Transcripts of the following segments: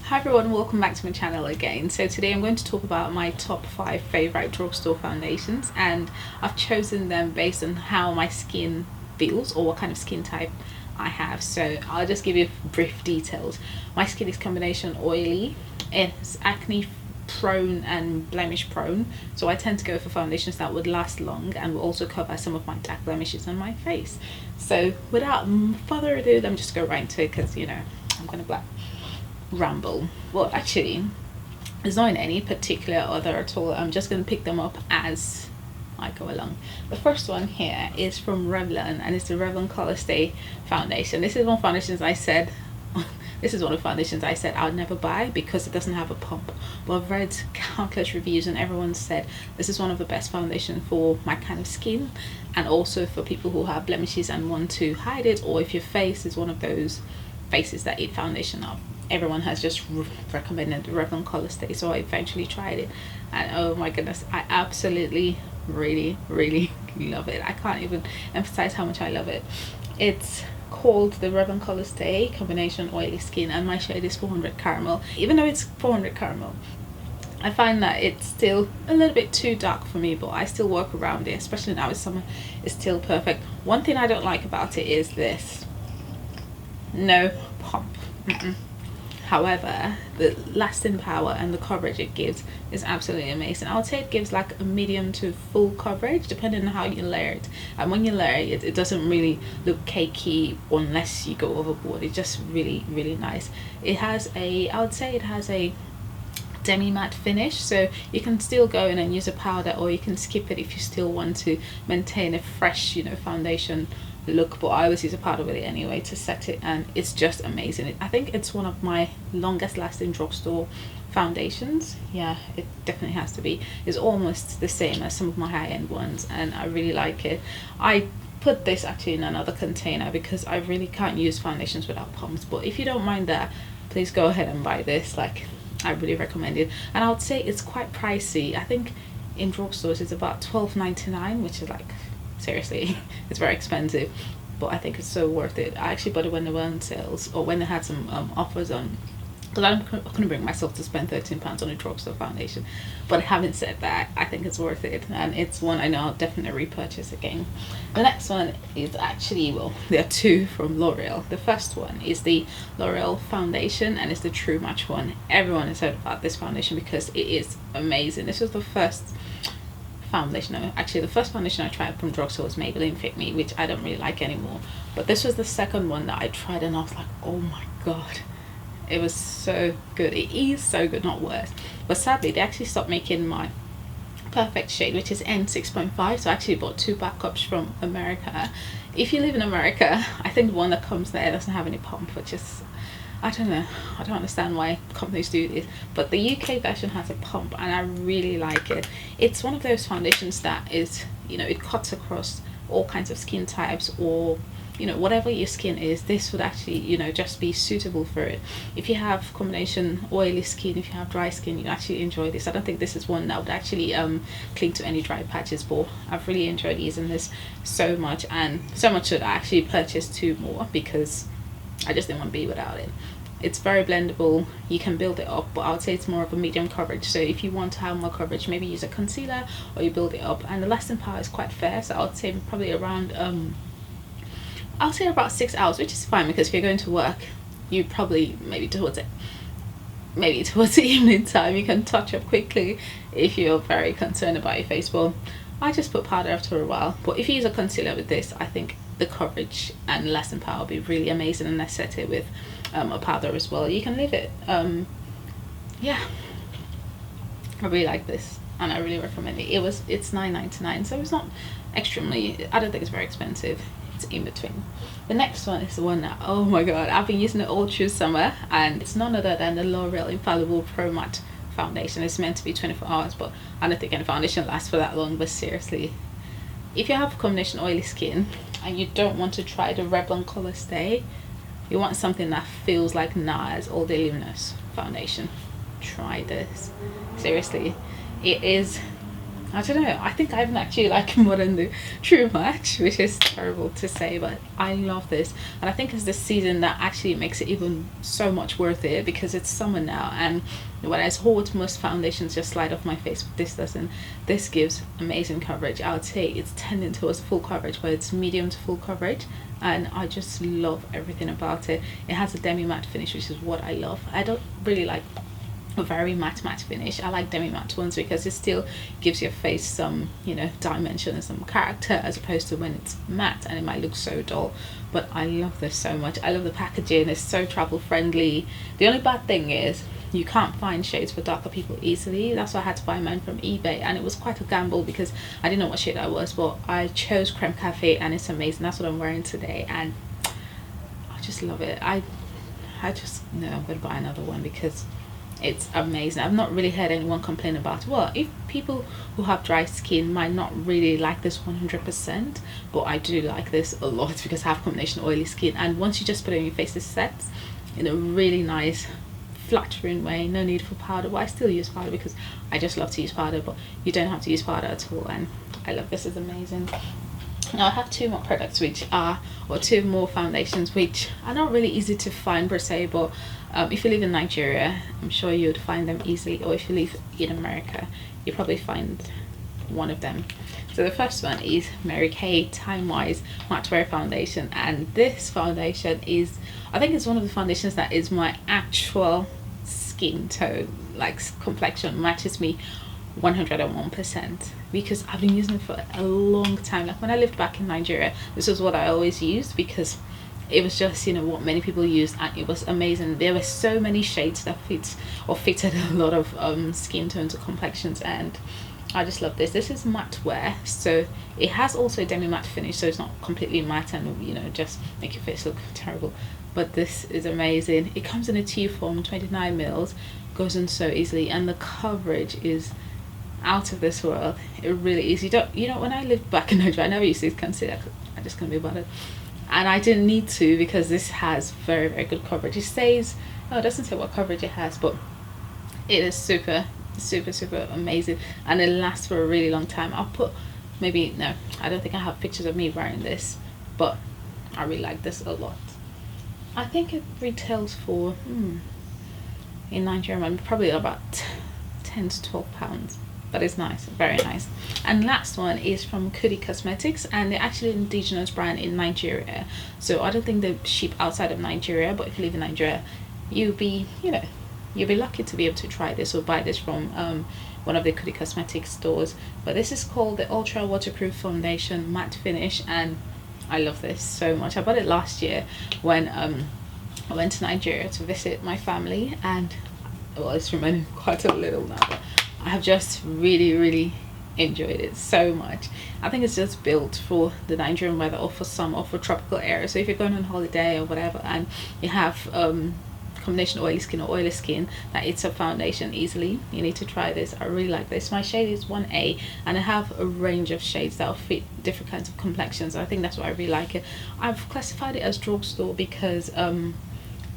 Hi everyone, welcome back to my channel again. So today I'm going to talk about my top 5 favorite drugstore foundations, and I've chosen them based on how my skin feels or what kind of skin type I have. So I'll just give you brief details. My skin is combination oily, it's acne prone and blemish prone, so I tend to go for foundations that would last long and will also cover some of my dark blemishes on my face. So without further ado, let me just go right into it, because you know I'm gonna ramble. Well, actually there's not in any particular order at all. I'm just going to pick them up as I go along. The first one here is from Revlon, and it's the Revlon Colorstay foundation. This is one of the foundations I said I would never buy because it doesn't have a pump, but I've read countless reviews and everyone said this is one of the best foundations for my kind of skin, and also for people who have blemishes and want to hide it, or if your face is one of those faces that eat foundation up. Everyone has just recommended the Revlon Colorstay, so I eventually tried it, and oh my goodness, I absolutely really love it. I can't even emphasize how much I love it. It's called the Revlon Colorstay Combination Oily Skin, and my shade is 400 Caramel. Even though it's 400 Caramel, I find that it's still a little bit too dark for me, but I still work around it, especially now it's summer. It's still perfect. One thing I don't like about it is this: no pump. However, the lasting power and the coverage it gives is absolutely amazing. I would say it gives like a medium to full coverage depending on how you layer it, and when you layer it, it doesn't really look cakey unless you go overboard. It's just really nice. It has a, I would say it has a demi matte finish, so you can still go in and use a powder, or you can skip it if you still want to maintain a fresh, you know, foundation look, but I always use a powder with it anyway to set it, and it's just amazing. I think it's one of my longest lasting drugstore foundations. Yeah, it definitely has to be. It's almost the same as some of my high-end ones, and I really like it. I put this actually in another container because I really can't use foundations without pumps, but if you don't mind that, please go ahead and buy this. Like, I really recommend it, and I would say it's quite pricey. I think in drugstores it's about $12.99, which is like, seriously, it's very expensive, but I think it's so worth it. I actually bought it when they were on sales, or when they had some offers on, because I couldn't bring myself to spend £13 on a drugstore foundation. But having said that, I think it's worth it, and it's one I know I'll definitely repurchase again. The next one is actually, well, there are two from L'Oreal. The first one is the L'Oreal Foundation, and it's the True Match one. Everyone has heard about this foundation because it is amazing. This was the first foundation, no, actually the first foundation I tried from drugstore was Maybelline Fit Me, which I don't really like anymore, but this was the second one that I tried, and I was like, oh my god, it was so good. It is so good, not worse. But sadly they actually stopped making my perfect shade, which is N6.5, so I actually bought two backups from America. If you live in America, I think the one that comes there doesn't have any pump, which is, I don't know, I don't understand why companies do this, but the UK version has a pump, and I really like it. It's one of those foundations that is, you know, it cuts across all kinds of skin types, or, you know, whatever your skin is, this would actually, you know, just be suitable for it. If you have combination oily skin, if you have dry skin, you actually enjoy this. I don't think this is one that would actually cling to any dry patches, but I've really enjoyed using this so much, and so much that I actually purchased two more because I just didn't want to be without it. It's very blendable, you can build it up, but I would say it's more of a medium coverage. So if you want to have more coverage, maybe use a concealer or you build it up. And the lasting power is quite fair, so I would say probably around I'll say about 6 hours, which is fine, because if you're going to work, you probably maybe towards the evening time you can touch up quickly if you're very concerned about your face. Well, I just put powder after a while, but if you use a concealer with this, I think the coverage and lasting power will be really amazing, and I set it with a powder as well. You can leave it, yeah, I really like this and I really recommend it. It's $9.99, so it's not extremely, I don't think it's very expensive. It's in between. The next one is the one that, oh my god, I've been using it all through summer, and it's none other than the L'Oreal Infallible Pro Matte foundation. It's meant to be 24 hours, but I don't think any foundation lasts for that long. But seriously, if you have combination oily skin and you don't want to try the Revlon Colorstay, you want something that feels like NARS All Day Luminous foundation, try this. Seriously, it is I don't know, I think I even actually like more than the True Match, which is terrible to say, but I love this. And I think it's this season that actually makes it even so much worth it, because it's summer now, and whereas hot, most foundations just slide off my face, but this doesn't. This gives amazing coverage. I would say it's tending towards full coverage, but it's medium to full coverage, and I just love everything about it. It has a demi matte finish, which is what I love. I don't really like a very matte finish. I like demi matte ones because it still gives your face some, you know, dimension and some character, as opposed to when it's matte and it might look so dull. But I love this so much. I love the packaging. It's so travel friendly. The only bad thing is you can't find shades for darker people easily. That's why I had to buy mine from eBay, and it was quite a gamble because I didn't know what shade I was, but I chose Creme Cafe, and it's amazing. That's what I'm wearing today, and I just love it. I just know I'm gonna buy another one because it's amazing. I've not really heard anyone complain about it. Well, if people who have dry skin might not really like this 100%, but I do like this a lot because I have combination oily skin, and once you just put it on your face, it sets in a really nice flattering way. No need for powder. Well, I still use powder because I just love to use powder, but you don't have to use powder at all, and I love this. It's amazing. Now I have two more products, which are, or two more foundations, which are not really easy to find per se, but if you live in Nigeria, I'm sure you would find them easily, or if you live in America, you probably find one of them. So the first one is Mary Kay Time Wise Matte Wear Foundation, and this foundation is, I think it's one of the foundations that is my actual skin tone, like complexion, matches me 101%, because I've been using it for a long time. Like when I lived back in Nigeria, this was what I always used because it was just, you know, what many people use, and it was amazing. There were so many shades that fitted a lot of skin tones or complexions, and I just love this. This is matte wear, so it has also a demi matte finish, so it's not completely matte and, you know, just make your face look terrible. But this is amazing. It comes in a tube form, 29 mils, goes in so easily, and the coverage is out of this world. It really is. You don't, you know, when I lived back in Nigeria, I never used to consider, I just couldn't be bothered, and I didn't need to, because this has very, very good coverage. It says, oh, it doesn't say what coverage it has, but it is super amazing, and it lasts for a really long time. I'll put, maybe, no, I don't think I have pictures of me wearing this, but I really like this a lot. I think it retails for in Nigeria probably about 10 to 12 pounds, but it's nice, very nice. And last one is from Kuti Cosmetics, and they're actually an indigenous brand in Nigeria, so I don't think they ship outside of Nigeria, but if you live in Nigeria, you'll be, you know, you'll be lucky to be able to try this or buy this from one of the Kuddy Cosmetics stores. But this is called the Ultra Waterproof Foundation Matte Finish, and I love this so much. I bought it last year when I went to Nigeria to visit my family, and well, it's remaining quite a little now, but I have just really enjoyed it so much. I think it's just built for the Nigerian weather, or for summer, or for tropical areas. So if you're going on holiday or whatever, and you have combination oily skin or oily skin that eats up foundation easily, you need to try this. I really like this. My shade is 1A, and I have a range of shades that will fit different kinds of complexions. I think that's why I really like it. I've classified it as drugstore because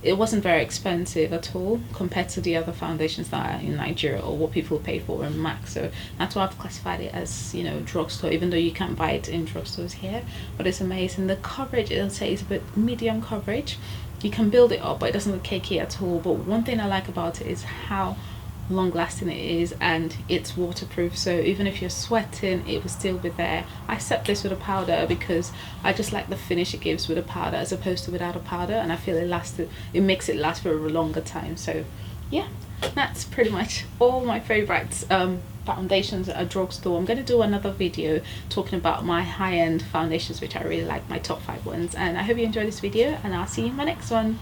it wasn't very expensive at all compared to the other foundations that are in Nigeria, or what people pay for in MAC. So that's why I've classified it as, you know, drugstore, even though you can't buy it in drugstores here. But it's amazing. The coverage, it'll say, is a bit medium coverage. You can build it up, but it doesn't look cakey at all. But one thing I like about it is how long lasting it is, and it's waterproof, so even if you're sweating, it will still be there. I set this with a powder because I just like the finish it gives with a powder as opposed to without a powder, and I feel it makes it last for a longer time. So yeah, that's pretty much all my favorites foundations at a drugstore. I'm going to do another video talking about my high-end foundations, which I really like, my top 5 ones. And I hope you enjoyed this video, and I'll see you in my next one.